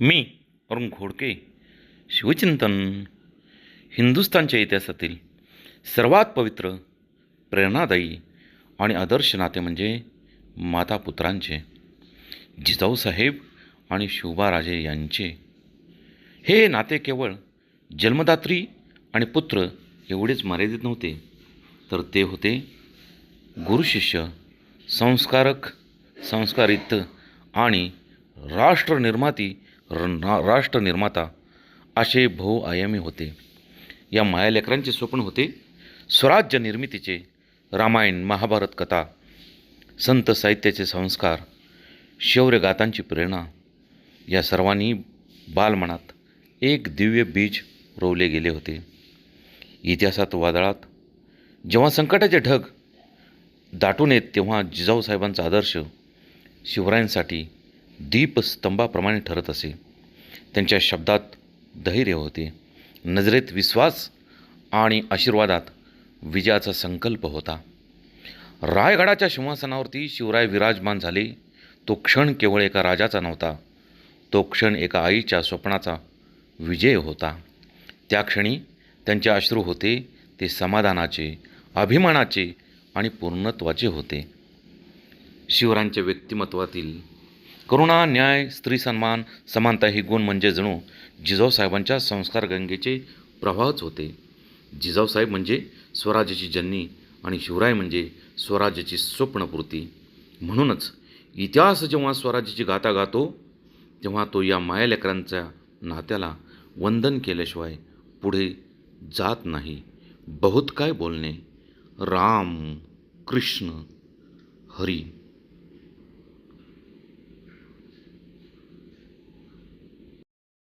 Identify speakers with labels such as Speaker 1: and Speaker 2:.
Speaker 1: मी अरुण घोडके. शिवचिंतन. हिंदुस्थानच्या इतिहासातील सर्वात पवित्र, प्रेरणादायी आणि आदर्श नाते म्हणजे माता पुत्रांचे. जिजाऊसाहेब आणि शिवबाराजे यांचे हे नाते केवळ जन्मदात्री आणि पुत्र एवढेच मर्यादित नव्हते, तर ते होते गुरुशिष्य, संस्कारक, संस्कारित आणि राष्ट्रनिर्माता असे बहुआयामी होते. या माया लेकरांचे स्वप्न होते स्वराज्य निर्मितीचे. रामायण, महाभारत कथा, संत साहित्याचे संस्कार, शौर्यगाथांची प्रेरणा या सर्वांनी बालमनात एक दिव्य बीज रोवले गेले होते. इतिहासात वादळात जेव्हा संकटाचे ढग दाटून येत, तेव्हा जिजाऊसाहेबांचा आदर्श शिवरायांसाठी दीपस्तंभाप्रमाणे ठरत असे. त्यांच्या शब्दात धैर्य होते, नजरेत विश्वास आणि आशीर्वादात विजयाचा संकल्प होता. रायगडाच्या सिंहासनावरती शिवराय विराजमान झाले. तो क्षण केवळ एका राजाचा नव्हता, तो क्षण एका आईच्या स्वप्नाचा विजय होता. त्या क्षणी त्यांचे अश्रू होते ते समाधानाचे, अभिमानाचे आणि पूर्णत्वाचे होते. शिवरायांच्या व्यक्तिमत्वातील करुणा, न्याय, स्त्री सन्मान, समानता ही गुण म्हणजे जणू जिजाऊसाहेबांच्या संस्कारगंगेचे प्रवाहच होते. जिजाऊसाहेब म्हणजे स्वराज्याची जननी आणि शिवराय म्हणजे स्वराज्याची स्वप्नपूर्ती. म्हणूनच इतिहास जेव्हा स्वराज्याची गाथा गातो, तेव्हा तो या मायालेकरांच्या नात्याला वंदन केल्याशिवाय पुढे जात नाही. बहुत काय बोलणे. राम, कृष्ण, हरी.